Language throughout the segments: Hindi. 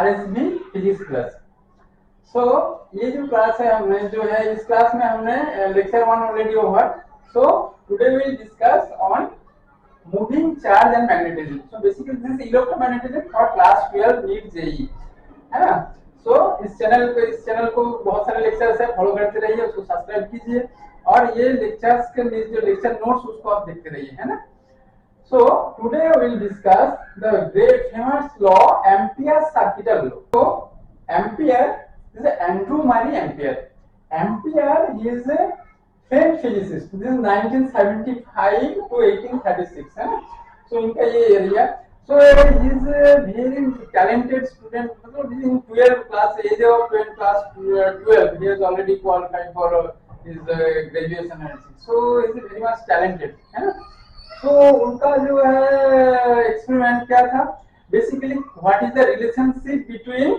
RSB physics class. सो ये जो क्लास है हमने जो है इस क्लास में हमने lecture 1 already over. So today we will discuss on moving charge and magnetism. So basically this is electromagnetism for class 12 NEET JEE, है ना। सो इस चैनल को बहुत सारे लेक्चर्स है, फॉलो करते रहिए, उसको सब्सक्राइब कीजिए और ये लेक्चर्स के जो लेक्चर नोट्स उसको आप देखते रहिए, है ना। So today we will discuss the great famous law, Ampere's circular law. So Ampere is Andrew Marie Ampere. Ampere is a French physicist. This is 1975 to 1836. है ना? So इनका ये area. So he is a very talented student. मतलब in 12 class, age of 12 class 12, he has already qualified for his graduation and everything. So he is very much talented, है ना? तो उनका जो है एक्सपेरिमेंट क्या था, basically what is the relationship between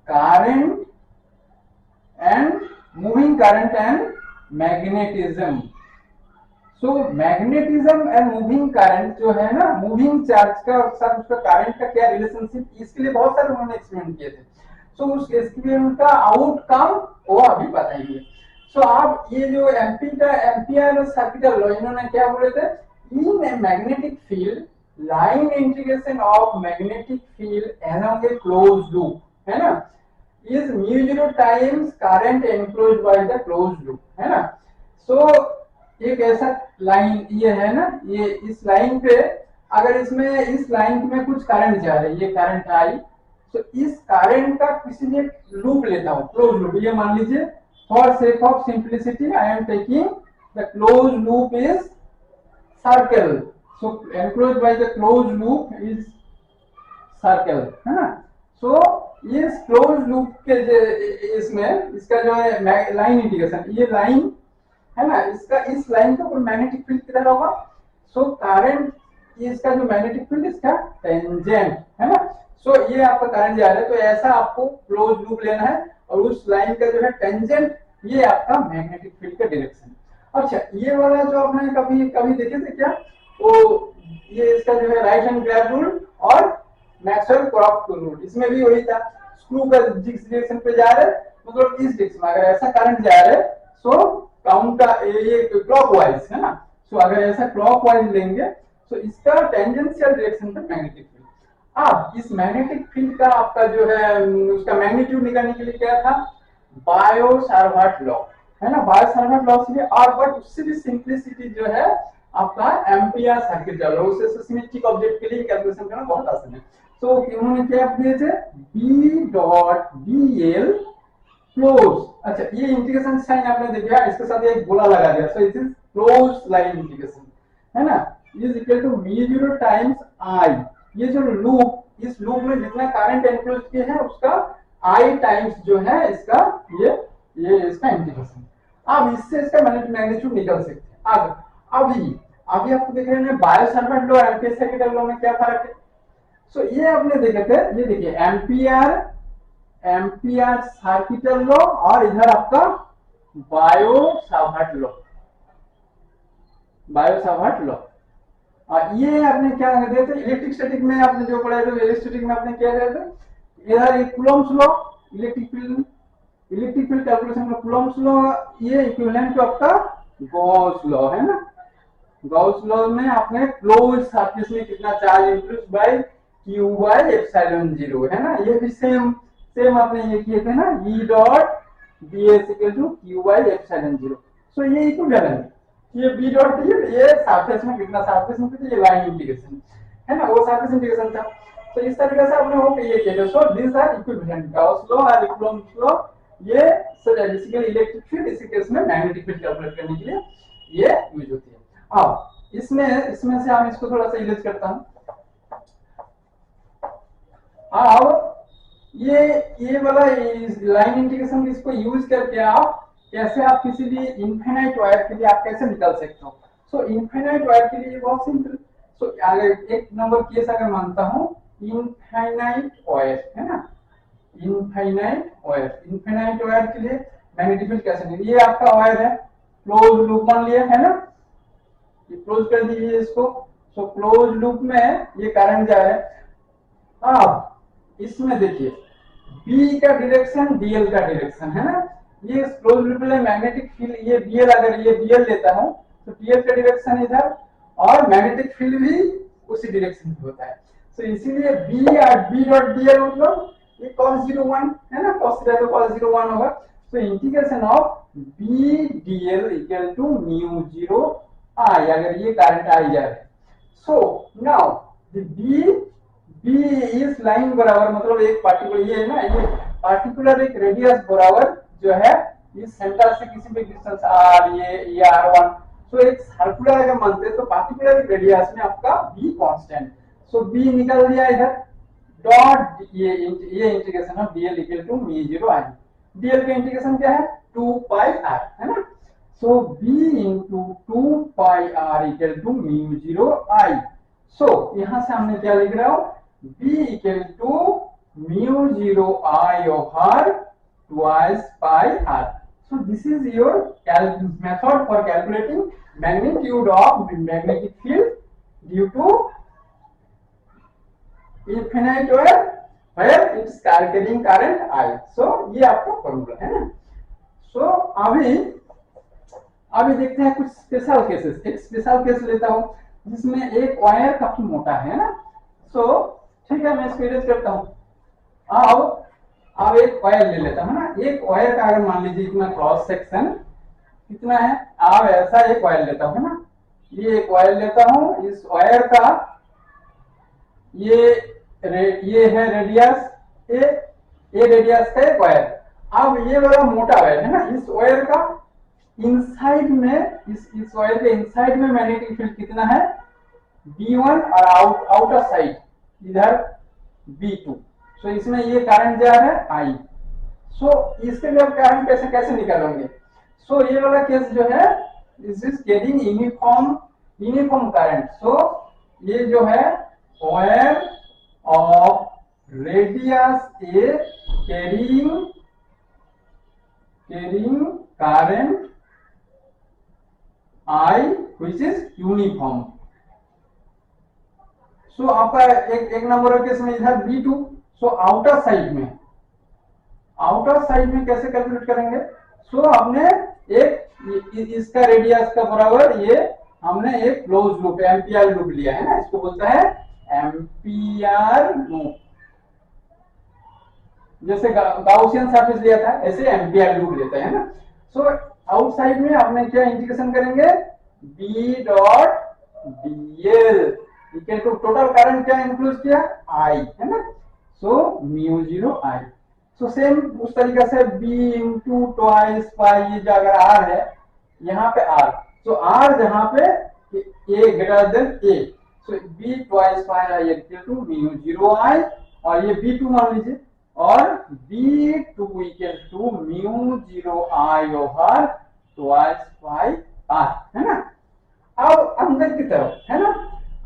current and moving current and magnetism. So magnetism and moving current जो है ना, मूविंग चार्ज का और साथ उसका करंट का क्या रिलेशनशिप, इसके लिए बहुत सारे उन्होंने एक्सपेरिमेंट किए थे। सो उस एक्सपेरिमेंट का आउटकम वो अभी बताएंगे। सो आप ये जो एम्पियर सर्किट लॉ इन्होंने क्या बोले थे, in a magnetic field, line integration of magnetic field along a closed loop, है ना, is mu zero times current enclosed by the closed loop, है ना। So एक ऐसा लाइन ये है ना, ये इस लाइन पे अगर इसमें इस लाइन में कुछ करंट जा रही है, ये करंट आई, तो इस करंट का किसी ने लूप लेता हूं, क्लोज लूप। ये मान लीजिए for sake of simplicity I am taking the close loop is circle. So enclose by the close loop is circle, है ना। सो इस क्लोज लूप के इसमें इसका जो है लाइन इंटीग्रेशन, ये लाइन है ना, इसका इस लाइन का ऊपर मैग्नेटिक फील्ड किधर होगा। सो करंट इसका जो मैग्नेटिक फील्ड इसका टेंजेंट, है ना। सो ये आपका करंट जा रहा है, तो ऐसा आपको क्लोज लूप लेना है और उस लाइन का जो है टेंजेंट ये आपका मैग्नेटिक फील्ड का डायरेक्शन। अच्छा, ये वाला जो आपने कभी कभी देखे थे क्या, वो ये इसका जो है राइट हैंड ग्रैब रूल और मैक्सवेल क्रॉप रूल, इसमें भी वही था। स्क्रू का जिस डायरेक्शन पे जा रहा है, मतलब इस डायरेक्शन में अगर ऐसा करंट जा रहा है, सो काउंटर ये क्लॉकवाइज, है ना। सो अगर ऐसा क्लॉकवाइज लेंगे तो इसका टेंजेंशियल डायरेक्शन पे मैग्नेटिक फील्ड। अब इस मैग्नेटिक फील्ड का आपका जो है उसका मैग्नीट्यूड निकालने के लिए क्या था, बायो-सावर्ट लॉ, है ना। बायो-सावर्ट लॉ से और बट उससे भी सिंपलिसिटी जो है आपका एम्पियर सर्किट लॉ, उससे सिमेट्रिक ऑब्जेक्ट के लिए कैलकुलेशन करना बहुत आसान है। तो उन्होंने क्या दिए थे, B डॉट dl क्लोज। अच्छा, ये इंटीग्रेशन साइन आपने देखा, इसके साथ एक गोला लगा दिया, so it is close line integration, है ना, is equal to mu0 times I। ये जो लूप, इस लूप में जितना करंट एनक्लोज किया है उसका I टाइम्स जो है इसका ये इसका इंटीग्रेशन। अब इससे इसका मैग्नीट्यूड निकल सकते हैं। अब अभी आपको देख रहे हैं बायो-सावर्ट लॉ और एम्पियर सर्किट लॉ में क्या फर्क है। सो ये आपने देखे थे, ये देखिए एम्पियर सर्किट लॉ और इधर आपका बायो-सावर्ट लॉ। और ये आपने क्या कहते थे, इलेक्ट्रिक स्टैटिक में आपने जो पढ़ा था, इलेक्ट्रोस्टैटिक में आपने क्या कहते थे, इधर एक Coulomb's law, electric field calculation में कूलम्ब्स लॉ, ये इक्विवेलेंट टू आपका गॉस लॉ, है ना। गॉस लॉ में आपने क्लोज सरफेस में कितना charge induce by q by epsilon 0, है ना। ये भी सेम आपने ये किए थे ना, E dot ds equal to q by epsilon 0। So ये इक्विवेलेंट, ये B डॉट ds ये सरफेस में कितना, सरफेस में कितना, ये लाइन इंटीग्रेशन, है ना, वो सरफेस इंटीग्रेशन था। तो इस तरीके से आपने वो ये किया। So this are equivalent, Gauss law और कूलम्ब्स लॉ, ये बेसिकली इलेक्ट्रिक फील्ड, इसी केस में मैग्नेटिक फील्ड कैलकुलेट करने के लिए ये यूज होती है। अब इसमें से हम इसको थोड़ा सा इरेज करता हूं। अब ये वाला लाइन इंटीग्रेशन इसको यूज करके आप कैसे आप किसी भी इनफिनाइट वायर के लिए आप कैसे निकाल सकते हो। सो इनफिनाइट वायर के लिए बहुत सिंपल। सो अगर एक नंबर केस अगर मानता हूं, इनफिनाइट वायर, है ना, इनफिनाइट वायर के लिए मैग्नेटिक फील्ड कैसे निकालेंगे। ये आपका वायर है, क्लोज लूप मान लिया, है ना, ये क्लोज कर दीजिए इसको। क्लोज लूप में ये करंट जा रहा है। अब इसमें देखिए बी का डायरेक्शन डीएल का डायरेक्शन है ना, ये क्लोज लूप में मैग्नेटिक फील्ड ये बीएल, अगर ये बीएल लेता हूं तो डीएल का डायरेक्शन इधर और मैग्नेटिक फील्ड भी उसी डायरेक्शन में होता है। तो इसीलिए बी और बी डॉट डीएल मतलब ये cos 01 है ना, cos थीटा तो cos 01 होगा। तो integration of B dl equal to mu 0 I, अगर ये करंट आई जा रहा है। सो नाउ द बी इस लाइन बराबर मतलब एक पार्टिकुलर ये है ना, ये पार्टिकुलर एक रेडियस बराबर जो है इस सेंटर से किसी भी डिस्टेंस आर ये r1, सो एक सर्कुलर अगर मानते हैं तो पार्टिकुलर रेडियस में आपका बी कांस्टेंट, सो बी निकल दिया इधर डॉट ये integration of dl equal to mu 0 I, dl का इंटीग्रेशन क्या है 2 पाई r है ना, so b into 2 pi r equal to mu 0 I. So यहां से हमने क्या लिख रहा हूं b equal to mu 0 I over twice pi r। So this is your method for calculating magnitude of magnetic field due to infinite where its carrying current I। So ये आपका फॉर्मूला है ना। So अभी देखते हैं कुछ स्पेशल केसेस। एक स्पेशल केस लेता हूं जिसमें एक वायर काफी मोटा है ना। सो ठीक है, मैं इसको इरेज करता हूं। अब एक वायर ले लेता हूं ना। एक वायर का अगर मान लीजिए इतना क्रॉस सेक्शन कितना है, अब ऐसा एक वायर लेता हूं ना, ये एक वायर लेता हूं, इस वायर का ये है रेडियस ए रेडियस का एक वायर। अब ये वाला मोटा वायर है ना, इस वायर का इनसाइड में इस वायर के इनसाइड में मैग्नेटिक फील्ड कितना है B1 और आउटर साइड इधर B2। सो इसमें ये करंट जा रहा है I। सो इसके लिए करंट कैसे निकालेंगे। सो ये वाला केस जो है this is carrying uniform current. So ये जो है wire of radius A carrying current I which is uniform। So आपका एक नंबर केस में इधर B2। सो आउटर साइड में कैसे कैलकुलेट करेंगे। सो हमने एक इसका रेडियस का बराबर ये हमने एक क्लोज लूप एम्पियर लूप लिया है ना, इसको बोलता है एम्पियर लूप। जैसे गाउसियन सरफेस लिया था ऐसे एम्पियर लूप लेते हैं ना। सो आउटसाइड में आपने क्या इंटीग्रेशन करेंगे B dot dl equal to total current क्या इंक्लूड किया I है ना, so mu 0 I। So same उस तरीके से B इंटू ट्वाइस पाई, ये जो अगर R है यहाँ पे R, सो R जहाँ पे A greater than A, so B twice pi I equal to mu 0 I और ये B2 मान लीजिए और B2 equal to mu 0 I over twice pi R है ना। अब अंदर की तरफ है ना,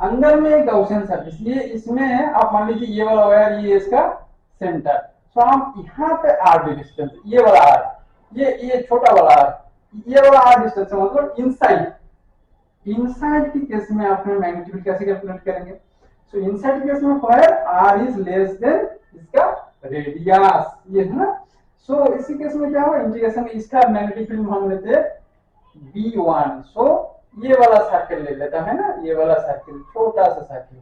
अंदर में एक गाउसियन सरफेस, ये इसमें आप मान लीजिए ये वाला वायर ये इसका सेंटर। सो हम यहाँ पे R डिस्टेंस, ये वाला R, ये छोटा वाला R, ये वाला R डिस्टेंस मतलब इनसाइड की केस में आपने मैग्नीट्यूड कैसे कैलकुलेट करेंगे। सो इनसाइड केस में wire R is less than इसका रेडियस ये है ना। सो इसी केस में क्या होगा इंटीग्रेशन इसका मैग्नेटिक फील्ड मान लेते हैं B1। सो ये वाला सर्कल ले लेता है ना, ये वाला सर्कल छोटा सा सर्कल,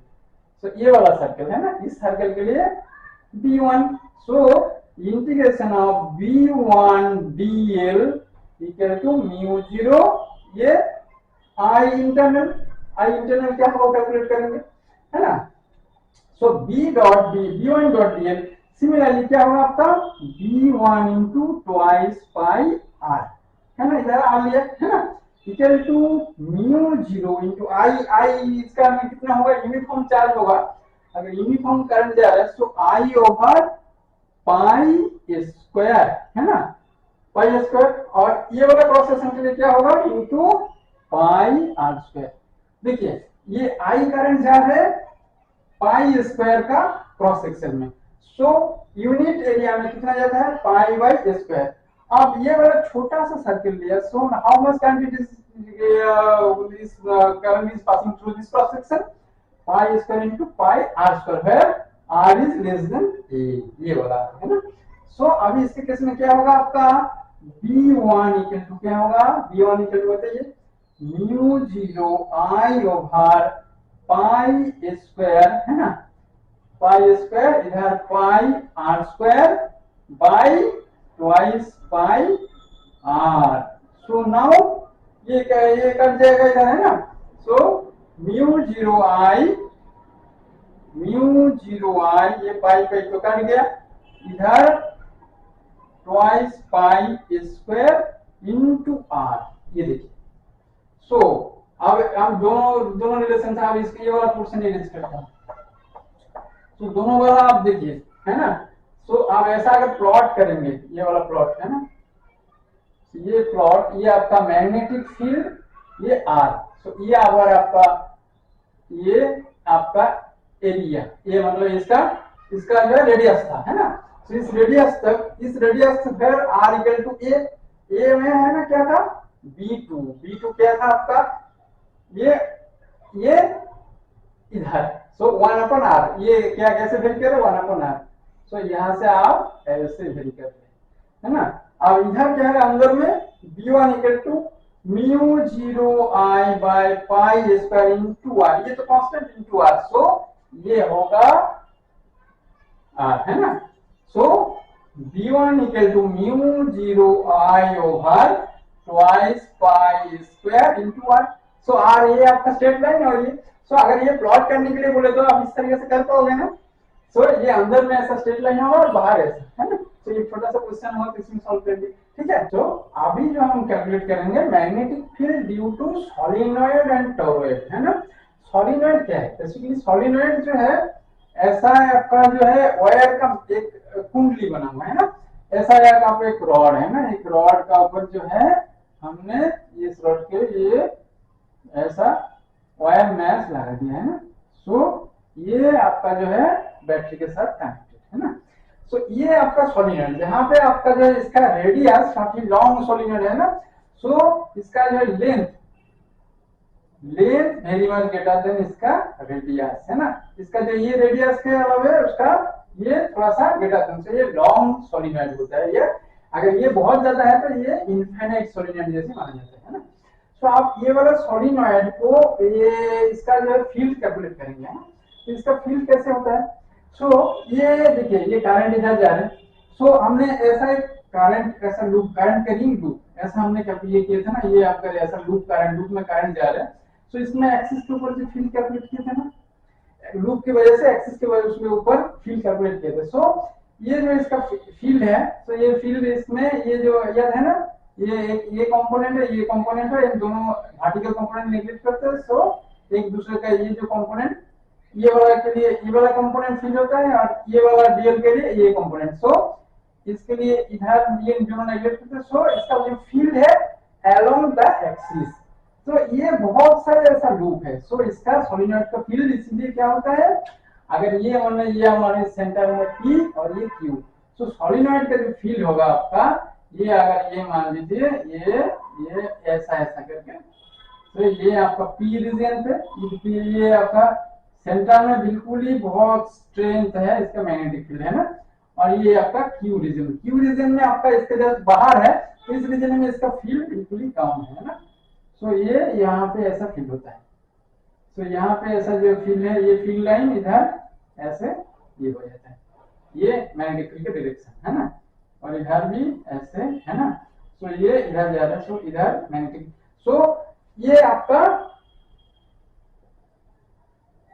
सो ये वाला सर्कल है ना, इस सर्कल के लिए B1। So integration of B1 dl equal to mu 0 ये I इंटरनल क्या होगा कैलकुलेट करेंगे है ना। So B1 dot dl similarly क्या होगा आपका B1 into twice pi R है ना, इधर आ लिया है ना, इक्वल टू म्यू 0 इंटू आई इसका में कितना होगा यूनिफॉर्म चार्ज होगा। अगर यूनिफॉर्म करंट जा रहा है तो आई ओवर पाई स्क्वायर है ना, पाई स्क्वायर और ये वाला क्रॉस सेक्शन के लिए क्या होगा इंटू पाई आर स्क्वायर। देखिए ये आई करंट जा रहा है पाई स्क्वायर का क्रॉस सेक्शन में। सो यूनिट एरिया में कितना जाता है पाई बाई स्क्वायर। अब ये वाला छोटा सा सर्कल लिया, so how much current it is this current is passing through this cross section pi square into pi r square where r is less than a, ये वाला है ना। सो अभी इसके केस में क्या होगा आपका B1 इक्वल टू क्या होगा, B1 इक्वल टू बताइए mu 0 I over pi square है ना, पाई स्क्वायर इधर pi R square by twice pi R. So now ये क्या है, ये कट जाएगा इधर है ना। सो म्यू 0 I ये पाई पे तो कट गया, इधर twice pi square into R, ये देखिए। सो अब हम दोनों दोनों रिलेशन से अब इसके ये वाला पोर्शन इरेज करता हूं। तो दोनों वाला आप देखिए है ना। सो आप ऐसा अगर प्लॉट करेंगे, ये वाला प्लॉट है ना, ये प्लॉट, ये आपका मैग्नेटिक फील्ड, ये आर। सो ये आपका ये आपका एरिया, ये मतलब इसका जो है रेडियस था है ना। तो इस रेडियस तक, इस रेडियस से फिर आर इक्वल टू ए में है ना क्या था B2 क्या था आपका ये इधर। सो 1/r, ये क्या कैसे वेरी कर रहे 1/r। सो यहां से आप ऐसे वेरी कर रहे है ना। अब इधर क्या है अंदर में B1 equal to mu 0 I by pi square into R, ये तो कांस्टेंट इनटू आर। सो ये होगा आर है ना। So B1 equal to mu 0 I over twice pi square into R. So R ये आपका स्ट्रेट लाइन और ये। सो अगर ये प्लॉट करने के लिए बोले तो आप इस तरीके से कर पाओगे ना। सो ये अंदर में ऐसा स्ट्रेट लाइन होगा और बाहर ऐसा है ना। तो ये छोटा सा क्वेश्चन होगा तो इसमें सॉल्व कर दी, ठीक है। तो अभी जो हम कैलकुलेट करेंगे magnetic field due to solenoid and toroid है ना। सोलिनॉइड क्या है, बेसिकली सोलिनॉइड जो है ऐसा है आपका जो है वायर का एक कुंडली बना हुआ है ना। ऐसा है आपका एक रॉड है ना, एक रॉड का ऊपर जो है हमने इस रॉड के ये ऐसा वायर मैश लगा दिया है ना। सो ये आपका जो है बैटरी के साथ कनेक्टेड है ना। सो ये आपका सोलिनॉइड, जहां पे आपका जो है इसका रेडियस काफी लॉन्ग सोलिनॉइड है ना। सो इसका जो है length very much greater than इसका रेडियस है ना। इसका जो ये रेडियस के अलावा है उसका ये थोड़ा सा ग्रेटर देन, से ये लॉन्ग सोलिनॉइड होता है। ये अगर ये बहुत ज्यादा है तो ये इनफिनिट सोलिनॉइड जैसे माना जाता है ना। तो आप ये वाला सोलिनॉइड को ये इसका जो है फील्ड कैलकुलेट करेंगे है ना। तो इसका फील्ड कैसे होता है। सो ये देखिए ये करंट इधर जा रहा है। सो हमने ऐसा एक करंट, ऐसा लूप करंट का रिंग लूप ऐसा हमने ये किया था ना। ये आपका ऐसा लूप में करंट जा रहा है। सो इसमें एक्सिस के ऊपर जो फील्ड कैलकुलेट किए थे ना, लूप की वजह से एक्सिस की वजह उसमें ऊपर फील्ड कैलकुलेट किए थे। सो ये जो इसका फील्ड है, तो ये फील्ड इसमें ये जो याद है ना, ये कंपोनेंट है, ये कंपोनेंट है, इन दोनों वर्टिकल कंपोनेंट नेगलेक्ट करते हैं। सो एक दूसरे का ये जो कंपोनेंट, ये वाला के लिए ये वाला कंपोनेंट फील्ड होता है और ये वाला डीएल के लिए ये कंपोनेंट। सो इसके लिए इधर ये दोनों नेगलेक्ट करते हैं। सो इसका जो फील्ड है अलोंग द एक्सिस। तो ये बहुत सारे ऐसा लूप है। सो इसका सोलिनॉइड का फील्ड इसीलिए क्या होता है, अगर ये हमारे सेंटर में P और ये Q। सो सोलिनॉइड का जो फील्ड होगा आपका, ये अगर ये मान लीजिए ये ऐसा करके, तो ये आपका P रीजन पे, ये आपका सेंटर में बिल्कुल ही बहुत स्ट्रेंथ है इसका मैग्नेटिक फील्ड है ना। और ये आपका Q रीजन में आपका इसके जस्ट बाहर है, तो इस रीजन में इसका फील्ड बिल्कुल ही कम है ना। सो ये यहाँ पे ऐसा फील्ड होता है। सो यहाँ पे ऐसा जो फील्ड है, ये फील्ड लाइन इधर ऐसे ये हो जाता है, ये मैग्नेटिक फील्ड का डायरेक्शन है ना। और इधर भी ऐसे है ना। सो ये इधर जा रहा है, सो इधर मैग्नेटिक। सो ये आपका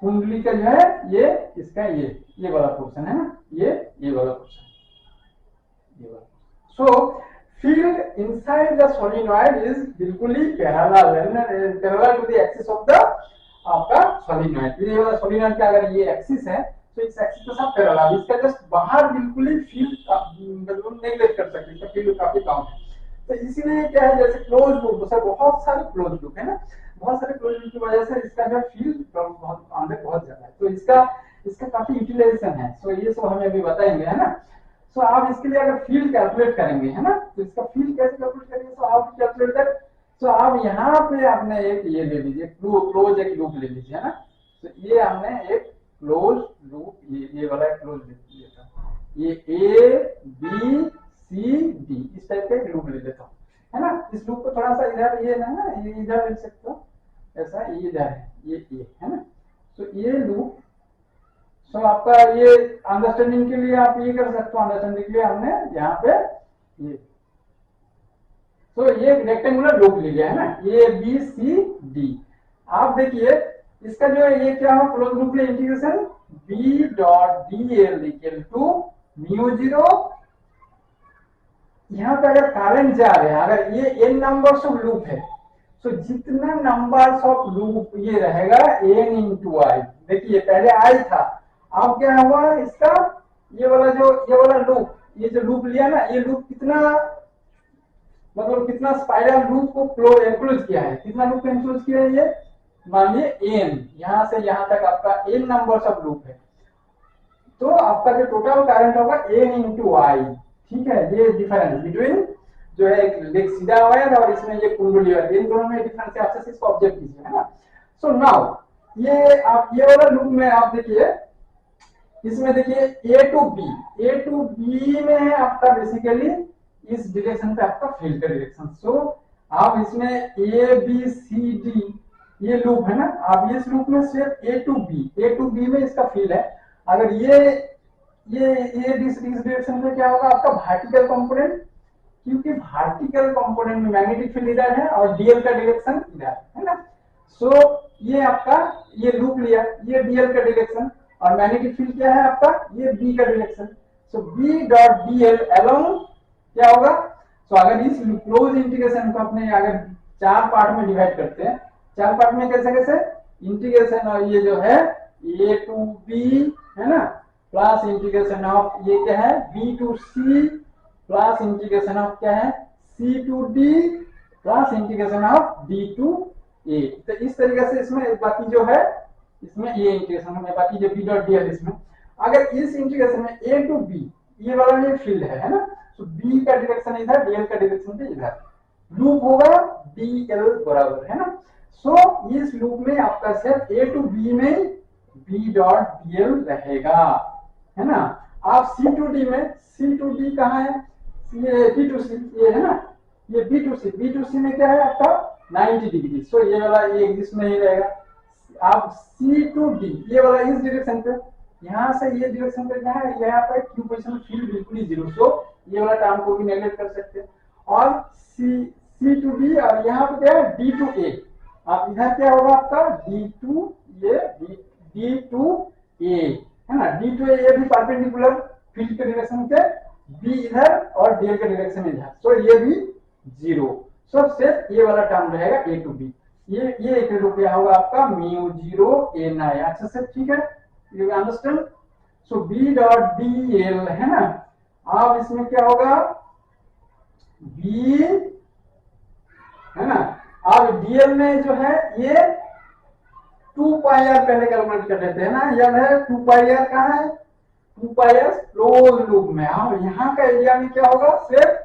कुंडली का जो है ये इसका ये वाला पोर्शन है ना, ये वाला पोर्शन, ये वाला। सो field inside the solenoid is बिल्कुल ही parallel to the axis of the आपका solenoid। ये वाला solenoid का अगर ये एक्सिस है तो इस एक्सिस के साथ पैरेलल, इसका जस्ट बाहर बिल्कुल ही फील्ड नेगलेक्ट कर सकते हैं, इसका फील्ड काफी कम है। तो इसीलिए क्या है, जैसे क्लोज लूप, जैसे बहुत सारे क्लोज लूप है ना, बहुत सारे क्लोज लूप की वजह से इसका जो फील्ड बहुत अंदर बहुत ज्यादा है। तो इसका काफी यूटिलाइजेशन है। सो ये सब हमें अभी बताएंगे है ना। सो आप इसके लिए अगर फील्ड कैलकुलेट करेंगे है ना, तो इसका फील्ड कैसे कैलकुलेट करेंगे। सो आप कैलकुलेटर, सो आप यहाँ पे आपने एक ये ले लीजिए, क्लोज एक लूप ले लीजिए है ना। तो ये हमने एक क्लोज लूप, ये वाला क्लोज लूप लिया था। ये A B लूप ले लेता हूँ, है ना। इस लूप को थोड़ा सा इधर ये ना ये इधर लिख सकते हो, ऐसा ये इधर है ये है ना। तो ये लूप, सो आपका ये अंडरस्टैंडिंग के लिए आप ये कर सकते हो, अंडरस्टैंडिंग के लिए हमने यहाँ पे ये, तो ये रेक्टेंगुलर लूप ले लिया है ना, ए बी सी डी। आप देखिए इसका जो है ये क्या है, क्लोज लूप में integration B dot D L equal to mu zero, यहाँ पे अगर करंट जा रहे हैं, अगर ये एन नंबर्स ऑफ लूप है, तो जितना नंबर्स ऑफ लूप ये रहेगा एन इंटू आई। देखिए पहले आई था, अब क्या हुआ इसका, ये वाला लूप, ये जो लूप लिया ना, ये लूप कितना मतलब कितना स्पाइरल लूप को एनक्लोज किया है, कितना लूप एनक्लोज किया है ये, मानिए एन, यहां से यहां तक आपका एन नंबर्स ऑफ लूप है, तो आपका जो टोटल करंट होगा एन इंटू आई। ठीक है, ये डिफरेंस बिटवीन जो है एक सीधा वायर और इसमें ये कुंडली वायर, इन दोनों में डिफरेंस है, आपसे इसको ऑब्जर्व कीजिए, है ना। सो नाउ ये आप ये वाला लूप में आप देखिए, इसमें देखिए ए टू बी में है आपका बेसिकली इस डायरेक्शन पे आपका फील्ड का डायरेक्शन। सो आप इसमें ए बी सी डी ये लूप है ना, आप इस लूप में सिर्फ ए टू बी में इसका फील्ड है। अगर ये इस डायरेक्शन में क्या होगा आपका वर्टिकल कंपोनेंट, क्योंकि वर्टिकल कंपोनेंट में मैग्नेटिक फील्ड इधर है और डीएल का डायरेक्शन इधर है ना। सो ये आपका ये लूप लिया, ये डीएल का डायरेक्शन और मैग्नेटिक फील्ड क्या है आपका, ये बी का डायरेक्शन। सो बी डॉट डीएल अलोंग क्या होगा, तो अगर इस क्लोज इंटीग्रेशन को अपने अगर चार पार्ट में डिवाइड करते हैं, चार पार्ट में कैसे इंटीग्रेशन, और ये जो है ए टू बी है ना, प्लस इंटीग्रेशन ऑफ ये क्या है B to C, plus integration of क्या है C to D, plus integration of D to A. तो इस तरीके से इसमें बाकी जो है इसमें ये इंटीग्रेशन है, बाकी जो बी डॉट डी है इसमें, अगर इस इंटीग्रेशन में ए टू बी ये वाला ये फील्ड है ना, तो बी का डायरेक्शन इधर, डीएल का डायरेक्शन भी इधर, लूप होगा डीएल बराबर है ना। सो इस लूप में आपका सिर्फ ए टू बी में बी डॉट डीएल रहेगा, है ना। आप सी टू डी में, सी टू डी कहाँ है, ये बी टू सी ये है ना, ये बी टू सी में क्या है आपका 90 डिग्री। सो ये वाला ये इसमें ही रहेगा। आप सी टू डी ये वाला इस डायरेक्शन पे, यहाँ से ये डायरेक्शन पे क्या है, यहाँ पर क्यू पोजीशन फील्ड बिल्कुल ही जीरो, सो ये वाला टर्म को भी नेगलेक्ट कर सकते हैं। और सी टू डी और यहाँ पे क्या है डी टू ए, आप इधर क्या होगा आपका डी टू ये डी टू ए है ना, डी टू ए भी परपेंडिकुलर फील्ड के डायरेक्शन के, बी इधर और डीएल के डायरेक्शन इधर, सो ये भी जीरो। सो सिर्फ ये वाला टर्म रहेगा ए टू बी, ये एक क्या होगा आपका म्यू जीरो एन आई। अच्छा से ठीक है, you understand. So B dot D L है ना, अब इसमें क्या होगा बी है ना, अब डीएल में जो है ये 2 पाई आर पहले कैलकुलेट कर लेते हैं ना, याद है 2 पाई आर कहाँ है, 2 पाई आर क्लोज लूप में। अब यहाँ का एरिया में क्या होगा, सिर्फ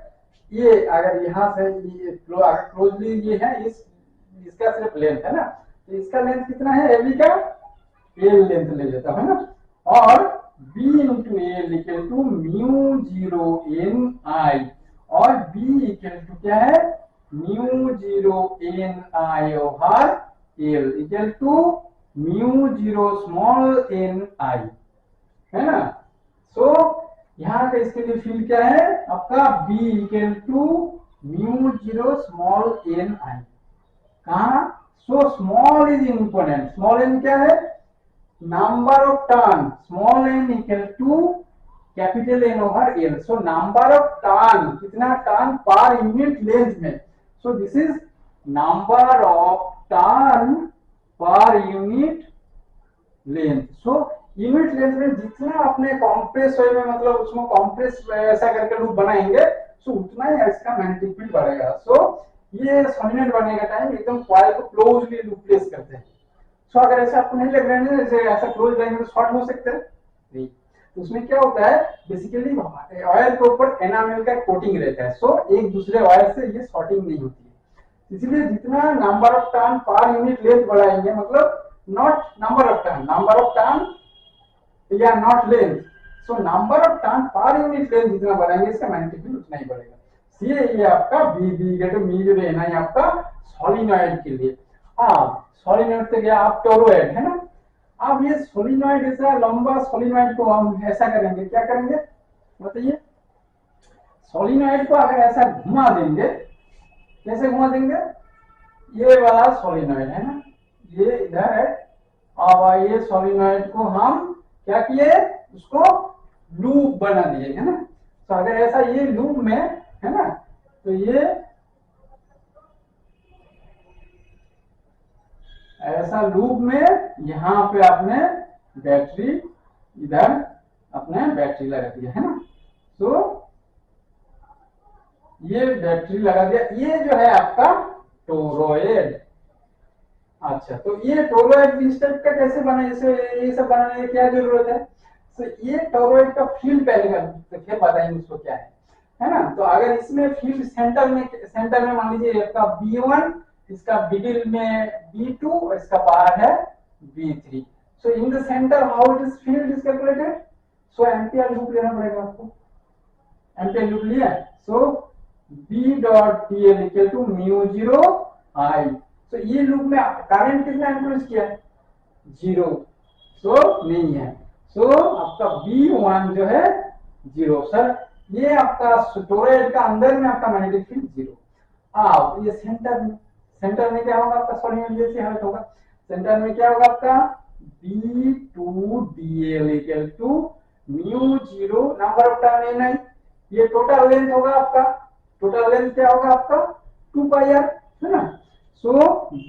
ये अगर यहाँ से ये अगर क्लोजली ये है इसका सिर्फ लेंथ है ना, तो इसका लेंथ कितना है एबी का, एल लेंथ ले लेता है ना, और B into L equal to mu zero N I, और बी इक्वल टू क्या है mu zero N I over L equal to mu zero small N I, है ना। सो यहाँ का इसके लिए फील्ड क्या है आपका B equal to mu zero small N I, कहा, so small is important, small N क्या है number of turn, small N equal to capital N over L. So number of turn, कितना टर्न पर यूनिट लेंथ में, so this is number of turn per unit length. So unit length में जितना अपने कॉम्प्रेस वे में मतलब उसमें कॉम्प्रेस ऐसा करके लूप बनाएंगे, सो उतना ही इसका मैग्नेटिक फील्ड बढ़ेगा। सो ये सोलिनॉइड बनने का टाइम एकदम कॉइल को क्लोजली लूप प्लेस करते हैं। सो अगर ऐसा आपको नहीं लग रहा है जैसे ऐसा क्लोज रहेंगे तो शॉर्ट हो सकते हैं नहीं, तो उसमें क्या होता है बेसिकली ऑयल के ऊपर एनामेल का कोटिंग रहता है, सो एक दूसरे ऑयल से ये शॉर्टिंग नहीं होती है। इसलिए जितना number of turn per unit length बढ़ाएंगे, मतलब not number of turn, number of turn या not length, so number of turn per unit length जितना बढ़ाएंगे इसका मैग्नेटिक फील्ड उतना ही बढ़ेगा। ये आपका B equal to mu zero N I आपका सोलिनॉइड के लिए। सोलिनॉइड से गया आप टोरोइड है ना। अब ये सोलिनॉइड ऐसा लंबा सोलिनॉइड को हम ऐसा करेंगे, क्या करेंगे बताइए। सोलिनॉइड को अगर ऐसा घुमा देंगे, कैसे घुमा देंगे, ये वाला सोलिनॉइड है ना, ये इधर है। अब ये सोलिनॉइड को हम क्या किए, उसको लूप बना दिए है ना। तो अगर ऐसा ये लूप में है ना, तो ये ऐसा लूप में यहाँ पे आपने बैटरी, इधर अपने बैटरी लगा दिया है ना। तो ये बैटरी लगा दिया, ये जो है आपका टोरॉइड। अच्छा, तो ये टोरॉइड इस टाइप का कैसे बना, जैसे ये सब बनाने की क्या जरूरत है। तो ये टोरॉइड का फील्ड पहले का तो फिर बताएंगे उसको क्या है ना। तो अगर इसमें फील्ड सेंटर में मान लीजिए आपका B1, इसका मिडिल में B2 और इसका बाहर है B3। So in the centre how it is field is calculated, so ampere loop लेना पड़ेगा आपको। एम्पियर लूप लिया, so B dot PL equal to mu zero I। तो ये लूप में करंट कितना इंट्रोड्यूस किया है, 0, सो नहीं है। सो आपका B1 जो है 0। सर ये आपका टोरॉइड का अंदर में आपका मैग्नेटिक फील्ड 0। अब ये सेंटर में क्या होगा आपका, सोलिनॉइड जैसे हालत होगा। सेंटर में क्या होगा आपका B2DL equal to mu zero number of turn N I. ये टोटल लेंथ होगा आपका, टोटल लेंथ क्या होगा आपका 2πr है ना। So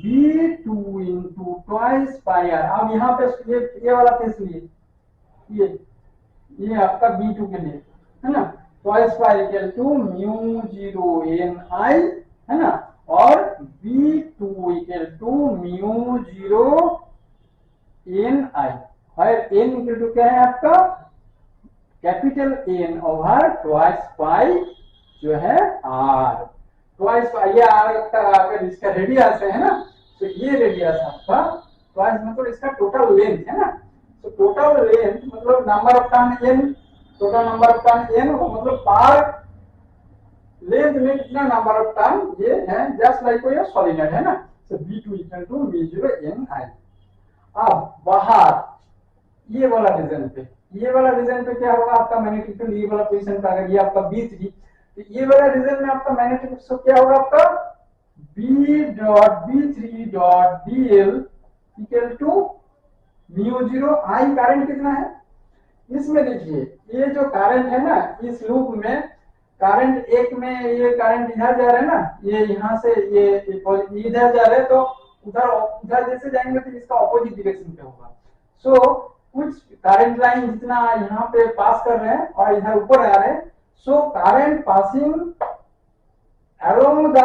B2 into twice pi R. अब यहाँ पे ये वाला केस लिए, ये आपका B2 के लिए है ना, twice pi equal to mu zero N I है ना, और B2 equal to mu zero N I, और n इक्वल टू क्या है आपका capital N over twice pi जो है R। ट्वाइस पाई ये R का अगर इसका रेडियस है ना, तो ये रेडियस आपका ट्वाइस मतलब इसका टोटल लेंथ है ना। तो टोटल लेंथ मतलब number of turn n, total number of turn n मतलब पार लेंथ में कितना नंबर ऑफ टर्न ये है, जस्ट लाइक ये सोलिनॉइड है ना। So B2 equal to mu zero N I. अब बाहर ये वाला रीजन पे, ये वाला रीजन पे क्या होगा आपका मैग्नेटिक फील्ड, ये वाला पोजीशन पे अगर ये आपका B3, तो ये वाला रीजन में आपका मैग्नेटिक फील्ड क्या होगा आपका B dot B3 dot DL equal to mu zero I. Current कितना है इसमें देखिए, ये जो करंट है ना इस लूप में, करंट एक में ये करंट इधर जा रहा है ना, ये यहाँ से ये इधर जा रहा है, तो उधर उधर जैसे जाएंगे तो इसका ऑपोजिट डायरेक्शन पे होगा। सो कुछ करंट लाइन जितना यहाँ पे पास कर रहे हैं और इधर ऊपर आ रहे हैं, so current passing along the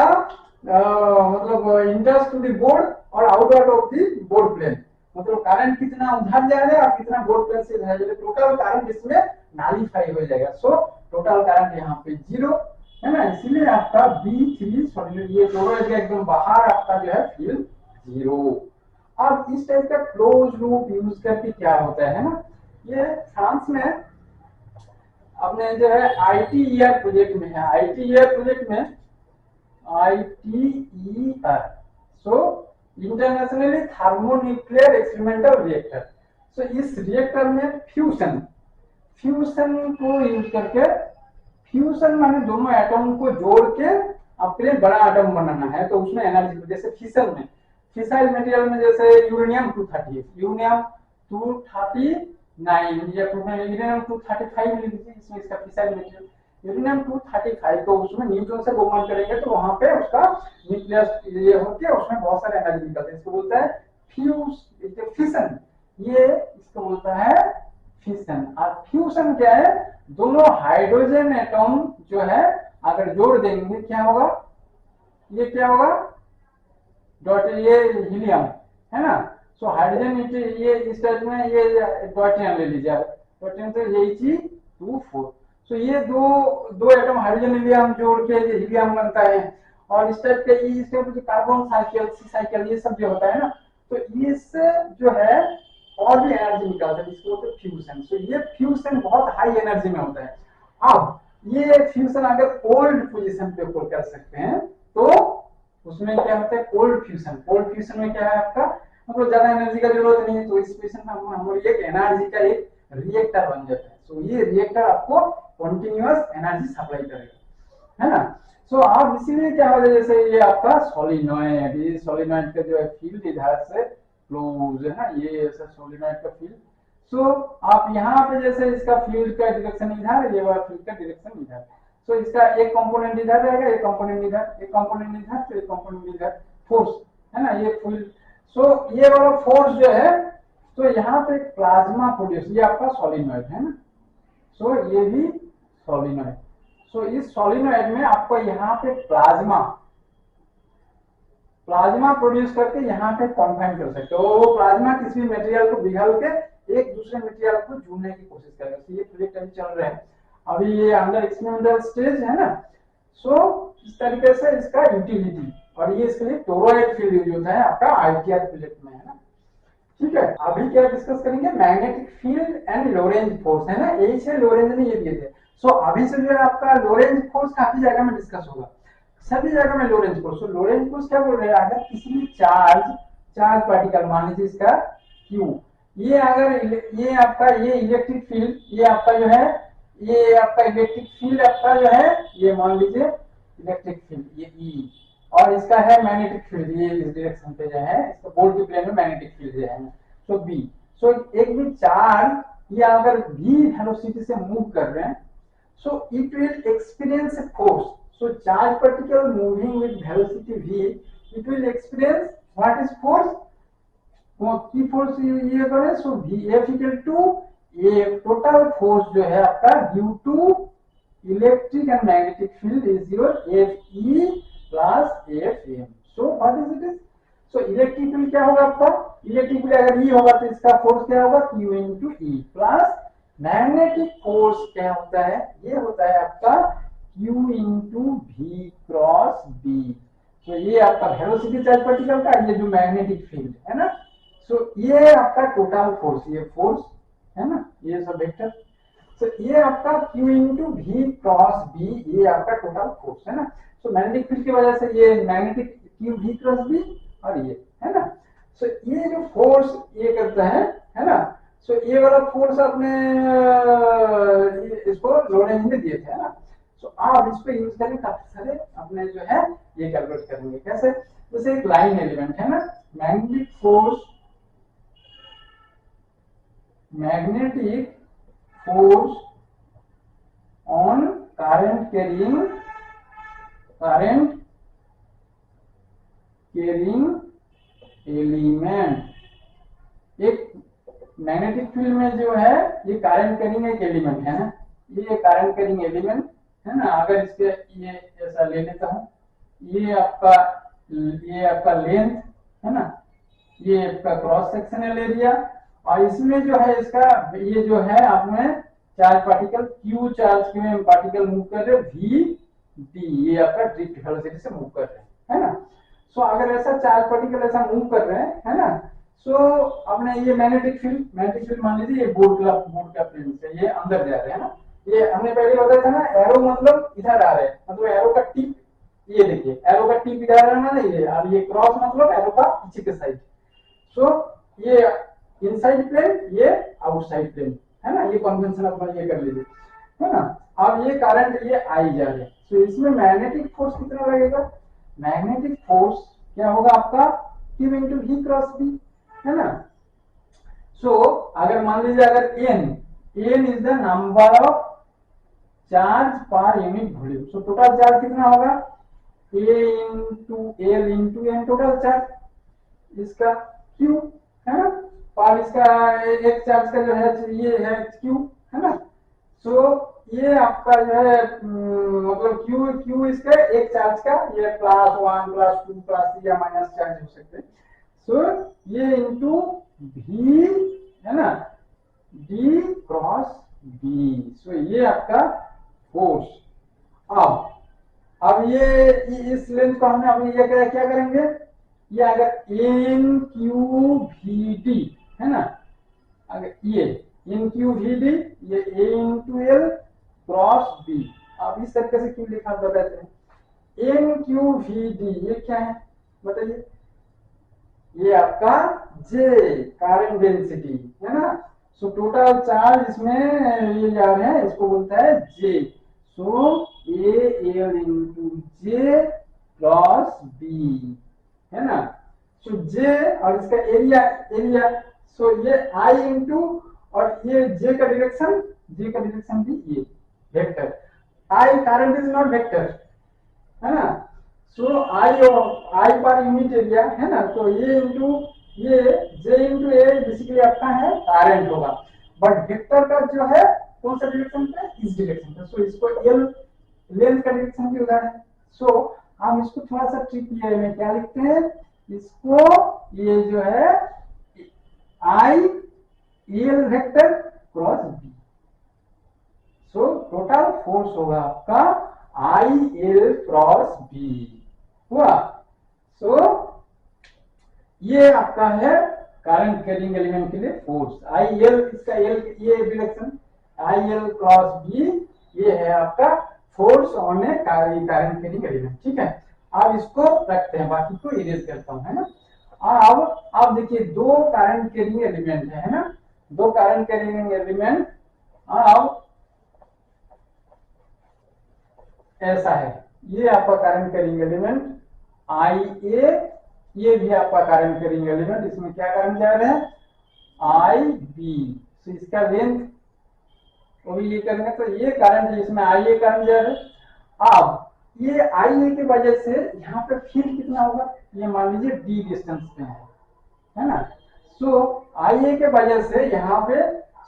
मतलब इंटर्स टू द बोर्ड और outward of the board plane. मतलब करंट कितना उधर जा रहा है और कितना बोर्ड प्लेन से इधर जा रहा है, टोटल करंट इसमें नॉलिफाई हो जाएगा। सो टोटल करंट यहाँ पे 0 है ना, इसीलिए आपका B3 सोलिनॉइड ये टोरॉइड के एकदम बाहर आपका जो है फील्ड 0। अब इस टाइप का क्लोज लूप यूज करके क्या होता है ना, ये फ्रांस में अपने जो है ITER प्रोजेक्ट में है, ITER प्रोजेक्ट में ITER, सो इंटरनेशनली थर्मोन्यूक्लियर एक्सपेरिमेंटल रिएक्टर। सो इस रिएक्टर में फ्यूजन को यूज करके, फ्यूजन माने दोनों एटम को जोड़ के आपके लिए बड़ा एटम बनाना है, तो उसमें एनर्जी, जैसे फिशन में फिसाइल मटेरियल में जैसे यूरेनियम 230, यूरेनियम 239 या यूरेनियम 235 लिख दीजिए, इसमें इसका फिसाइल मटेरियल यूरेनियम 235, तो उसमें न्यूट्रॉन से बोम्बार्ड करेंगे तो वहां पे उसका न्यूक्लियस ये होके उसमें बहुत सारे एनर्जी निकलते हैं, इसको बोलता है फिशन। ये इसको बोलता है फिशन। और फ्यूजन क्या है, दोनों हाइड्रोजन एटम जो है अगर जोड़ देंगे क्या होगा, ये क्या होगा डॉट, ये हीलियम है ना। सो हाइड्रोजन ये इस टाइप में ये डॉटियन ले लीजिए, डॉटियन से He2 4। सो ये दो एटम हाइड्रोजन हीलियम जोड़ के ये हीलियम बनता है, और इस टाइप के इस टाइप के कार्बन साइकिल सी साइकिल ये सब जो होता है ना, तो इससे जो है और भी एनर्जी निकलता है, जिसको बोलते हैं फ्यूजन। सो ये फ्यूजन बहुत हाई एनर्जी में होता है। अब ये फ्यूजन अगर ओल्ड पोजीशन पे ऊपर कर सकते हैं तो उसमें क्या होता है, कोल्ड फ्यूजन। कोल्ड फ्यूजन में क्या है आपका, मतलब ज्यादा एनर्जी का जरूरत नहीं है, तो इस पोजीशन में हमारी एक एनर्जी का एक रिएक्टर बन जाता है। सो ये रिएक्टर आपको कंटिन्यूअस एनर्जी सप्लाई करेगा, है ना। सो आप इसीलिए क्या हो जाए, जैसे ये आपका सोलिनॉइड, ये सोलिनॉइड का जो है फील्ड इधर से क्लोज है ना, ये ऐसा सोलिनॉइड का फील्ड। सो आप यहाँ पे जैसे इसका फील्ड का डायरेक्शन इधर, ये वाला फील्ड का डायरेक्शन इधर। सो इसका एक कंपोनेंट इधर रहेगा, एक कंपोनेंट इधर, एक कंपोनेंट इधर, तो एक कंपोनेंट इधर, फोर्स है ना, ये फील्ड। सो ये वाला फोर्स जो है, तो यहाँ पे प्लाज्मा प्रोड्यूस, ये आपका सोलिनॉइड है ना। सो ये भी सोलिनॉइड। सो इस सोलिनॉइड में आपको यहाँ पे प्लाज्मा प्रोड्यूस करके यहाँ पे कंफाइन कर सकते हो। वो प्लाज्मा किसी भी मटेरियल को पिघल के एक दूसरे मटेरियल को जोड़ने की कोशिश करेगा। तो ये प्रोजेक्ट अभी चल रहा है, अभी ये अंडर एक्सपेरिमेंटल स्टेज है ना। सो इस तरीके से इसका यूटिलिटी, और ये इसके लिए टोरॉइड फील्ड यूज होता है आपका आईटीआर प्रोजेक्ट में, है ना। ठीक है, अभी क्या डिस्कस करेंगे, magnetic field and Lorentz force, है ना, यही से लोरेंज ने ये दिए थे। सो अभी से जो है आपका लोरेंज फोर्स काफी जगह में डिस्कस होगा, सभी जगह में लोरेंज फोर्स। तो लोरेंज फोर्स क्या बोल रहे हैं, अगर किसी भी चार्ज पार्टिकल, मान लीजिए इसका Q, ये अगर ये आपका ये इलेक्ट्रिक फील्ड, ये आपका जो है, ये आपका इलेक्ट्रिक फील्ड आपका जो है, ये मान लीजिए इलेक्ट्रिक फील्ड ये E, और इसका है मैग्नेटिक फील्ड, ये इस डायरेक्शन पे जो है, इसका बोर्ड के प्लेन में मैग्नेटिक फील्ड जो है, सो B। सो एक भी चार्ज ये अगर v वेलोसिटी से मूव कर रहे हैं, so it will experience a force. So charge particle moving with velocity v, it will experience what is force? की फोर्स ये करें, सो Vf इक्वल टू ये टोटल फोर्स जो है आपका due to electric and magnetic field is your Fe plus Fm। So what is it? So electric field क्या होगा आपका, इलेक्ट्रिक फील्ड अगर E होगा तो इसका फोर्स क्या होगा, Q into E, plus magnetic force क्या होता है, ये होता है आपका Q into V cross B। तो ये आपका वेलोसिटी चार्ज पार्टिकल का, ये जो मैग्नेटिक फील्ड है ना। सो ये आपका टोटल फोर्स, ये फोर्स है ना, ये सब वेक्टर। सो ये आपका Q into V cross B, ये आपका टोटल फोर्स है ना। सो मैग्नेटिक फील्ड की वजह से ये magnetic Q V cross B, और ये है ना। सो ये जो फोर्स ये करता है ना। सो ये वाला फोर्स आपने इसको लोरेंज ने दिए थे, है ना। सो आप इस पे यूज करेंगे, काफी सारे अपने जो है ये कैलकुलेट करेंगे। कैसे, जैसे एक लाइन एलिमेंट है ना, magnetic force on current carrying element. एक मैग्नेटिक फील्ड में जो है ये करंट कैरिंग एक एलिमेंट है ना, ये करंट कैरिंग एलिमेंट है ना। अगर इसके ये ऐसा ले लेता हूं, ये आपका लेंथ है ना, ये आपका क्रॉस सेक्शनल एरिया, और इसमें जो है इसका ये जो है आपने चार्ज पार्टिकल Q चार्ज में पार्टिकल मूव कर रहे V D, ये आपका ड्रिफ्ट वेलोसिटी से मूव कर रहे हैं, है ना। सो अगर ऐसा चार्ज पार्टिकल ऐसा मूव कर रहे हैं, है ना, सो आपने ये मैग्नेटिक फील्ड मान लीजिए ये बोर्ड का प्लेन से ये अंदर जा रहे हैं ना। ये हमने पहले बताया था ना, एरो मतलब इधर आ रहे हैं, मतलब एरो का टिप, ये देखिए एरो का टिप इधर आ रहा है, ये और ये क्रॉस मतलब एरो का पीछे के साइड। सो ये इनसाइड प्लेन, ये आउटसाइड प्लेन, है ना। ये कन्वेंशन अपना ये कर लीजिए, है ना। अब ये करंट ये आई जा रहे हैं, तो इसमें मैग्नेटिक फोर्स कितना लगेगा, मैग्नेटिक फोर्स क्या होगा आपका Q into V cross B, है ना। सो अगर मान लीजिए अगर n is the number of charge per unit volume, so total charge कितना होगा, A into L into n total charge इसका Q, है ना। और इसका एक चार्ज का जो है ये है Q, है ना। सो ये आपका जो है मतलब Q इसका एक चार्ज का, ये प्लस 1 प्लस 2 प्लस 3 या माइनस चार्ज हो सकते हैं। सो ये इंटू V है ना, D क्रॉस B। सो ये आपका फोर्स। अब ये इस लेंथ को हमने अभी ये क्या करेंगे, ये अगर NQVD है ना, अगर ये NQVD ये A into L cross B, अब इस तरीके से क्यों लिखा बताते हैं। एन क्यू वी डी ये क्या है बताइए, ये आपका जे करंट डेंसिटी है ना। सो टोटल चार्ज इसमें ये जा रहे हैं, इसको बोलता है J. So A L into J plus B है ना। सो जे और इसका एरिया एरिया, सो ये आई इंटू और ये जे का डायरेक्शन, जे का डायरेक्शन भी ये vector. I current is not vector है ना। सो आई पर यूनिट एरिया है ना, तो ये इंटू ये जे इंटू ए बेसिकली आपका है करंट होगा। बट वेक्टर का जो है कौन सा डायरेक्शन पे, इस डायरेक्शन पे। सो इसको एल लेंथ का डायरेक्शन भी उधर है। सो हम इसको थोड़ा सा ट्रिकी में क्या लिखते हैं, इसको ये जो है I L vector cross B. So total force होगा आपका आई एल क्रॉस बी हुआ। सो ये आपका है करंट कैरिंग एलिमेंट के लिए फोर्स आई एल, इसका एल ये direction I L cross B, ये है आपका force on a current carrying element. ठीक है, अब इसको रखते हैं, बाकी को इरेज करता हूं है ना। अब देखिए दो करंट कैरिंग एलिमेंट है ना, दो करंट कैरिंग एलिमेंट। अब ऐसा है, ये आपका करंट कैरिंग एलिमेंट आई ए, ये भी आपका करंट कैरिंग एलिमेंट, इसमें क्या करंट जा रहे हैं आई बी। तो इसका लेंथ वो भी ये करेंगे, तो ये करंट इसमें आई ए करंट जा रहे हैं। अब ये आई ए की वजह से यहाँ पे फील्ड कितना होगा, ये मान लीजिए डी डिस्टेंस पे है ना। सो आई ए के वजह से यहाँ पे,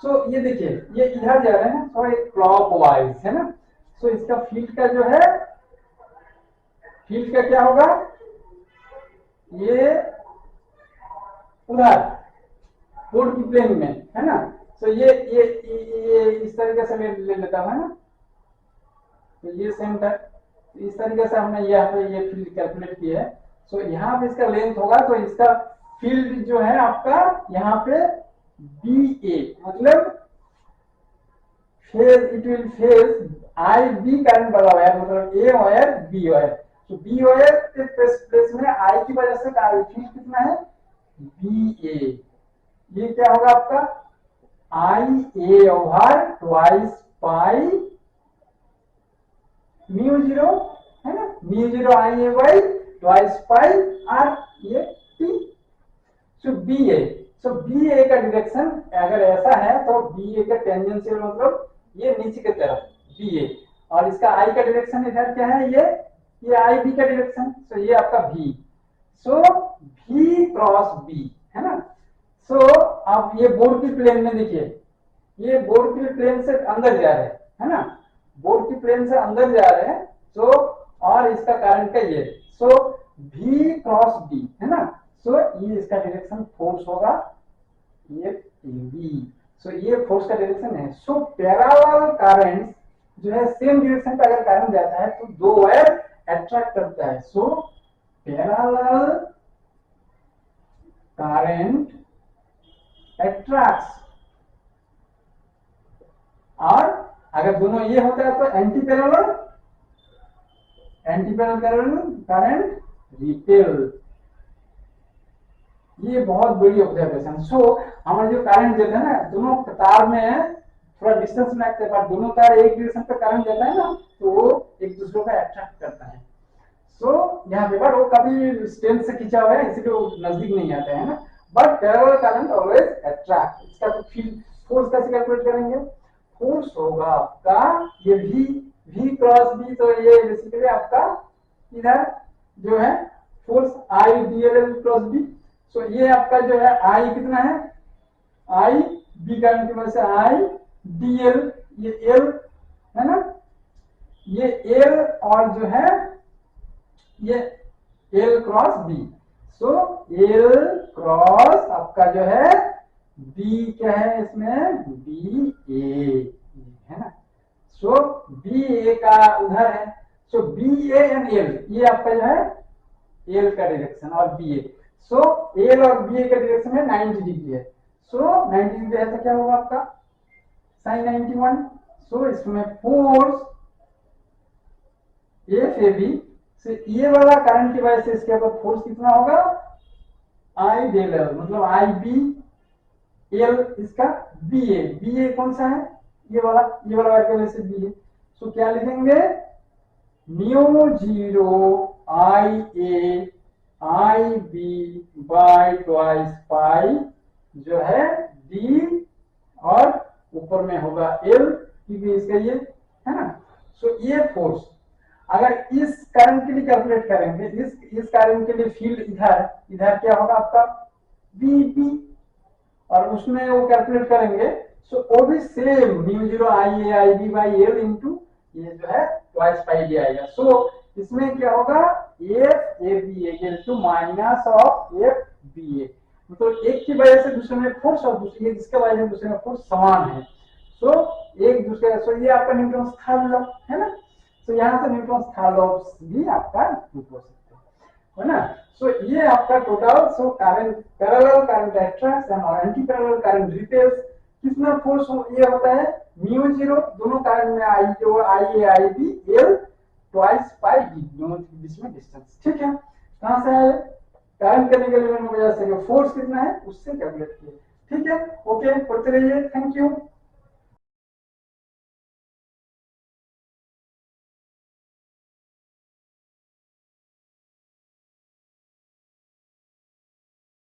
सो ये देखिए ये इधर जा रहे हैं, सो एक क्लॉकवाइज है ना। सो इसका फील्ड का जो है, फील्ड का क्या होगा, ये उधर बोर्ड की प्लेन में है ना। तो ये इस तरीके से ले लेता हूं है ना, तो ये सेंटर इस तरीके से हमने यहाँ पे ये फील्ड कैलकुलेट किया है। सो यहाँ पे इसका लेंथ होगा, तो इसका फील्ड जो है आपका यहाँ पे बी ए, मतलब face it will face I B current वाला वायर, मतलब ए वायर बी वायर। तो बी वायर के प्लेस में आई की वजह से फील्ड कितना है बी ए, ये क्या होगा आपका I A over twice pi mu zero है ना, mu zero I A by twice pi R ये T. So B A, so B A का डायरेक्शन अगर ऐसा है तो बी ए का टेंजेंशियल मतलब ये नीचे की तरफ बी ए, और इसका आई का डायरेक्शन इधर क्या है, ये आई बी का डायरेक्शन। सो ये आपका भी, सो भी क्रॉस बी है ना। सो अब ये बोर्ड की प्लेन में देखिए, ये बोर्ड की प्लेन से अंदर जा रहे हैं है ना, बोर्ड की प्लेन से अंदर जा रहे हैं। सो और इसका करंट का ये, सो भी क्रॉस बी है ना। सो ये इसका डायरेक्शन फोर्स होगा, ये बी। सो ये फोर्स का डायरेक्शन है। सो पैरेलल करंट जो है सेम डायरेक्शन पे अगर करंट जाता है तो दो वायर अट्रैक्ट करता है। सो पैरेलल करंट अट्रैक्ट्स, और अगर दोनों ये होता है तो एंटी पैरेलल करंट रिपेल। ये बहुत बड़ी ऑब्जर्वेशन। सो हमारे जो करंट देता है ना, दोनों तार में थोड़ा डिस्टेंस में रखते हैं, पर दोनों तार एक डायरेक्शन पे करंट देता है ना, तो वो एक दूसरे को अट्रैक्ट करता है। सो यहाँ पे बट वो कभी स्ट्रेंथ से खींचा हुआ है, इसीलिए वो नजदीक नहीं आता है ना। But parallel current always attract. इसका तो फील्ड फोर्स कैसे कैलकुलेट करेंगे, फोर्स होगा आपका ये v क्रॉस बी, तो ये बेसिकली आपका इधर जो है force I D L cross B. So ये आपका जो है आई कितना है, आई बी करंट की वजह से आई डी एल, ये एल है ना, ये एल और जो है ये L cross B. So L cross आपका जो है बी क्या है, इसमें बी ए है ना। सो बी ए का उधर है। सो बी ए एंड एल, ये आपका जो है एल का डायरेक्शन और बी ए। सो एल और बी ए का डायरेक्शन में 90 डिग्री है। सो 90 डिग्री है तो क्या होगा आपका sin 91। सो इसमें फोर्स एफ ए बी से ये वाला करंट की वजह से इसके ऊपर फोर्स कितना होगा, आई डेल एल, मतलब आई बी एल इसका बी ए कौन सा है, ये वाला वायर की वजह से बी ए। सो क्या लिखेंगे, mu zero I A I B by twice pi जो है डी, और ऊपर में होगा एल, क्योंकि इसका ये है ना। सो ये फोर्स अगर इस करंट के लिए कैलकुलेट करेंगे, इस करंट के लिए फील्ड इधर क्या होगा आपका बी पी, और उसमें वो कैलकुलेट करेंगे। सो वो भी same mu zero I A I B by L into ये जो है ट्वाइस पाई डी आएगा। सो इसमें क्या होगा, F A B equal to minus of F B A, मतलब एक की वजह से दूसरे में फोर्स और दूसरी इसके वजह से दूसरे में फोर्स समान है। सो एक दूसरे, सो ये आपका न्यूटन का लॉ है ना। सो यहाँ से न्यूटन का लॉ भी आपका प्रूव हो सकता है ना। सो ये आपका total, so current parallel current attraction और एंटी पैरेलल करंट रिपेल्स कितना फोर्स ये होता है, म्यू जीरो दोनों करंट में आई जो आई A I B L twice pi D, दोनों के बीच में डिस्टेंस, ठीक है। कहां से आए, करंट करने के लिए वजह से फोर्स कितना है उससे कैलकुलेट किया, ठीक है। ओके, पढ़ते रहिए, थैंक यू।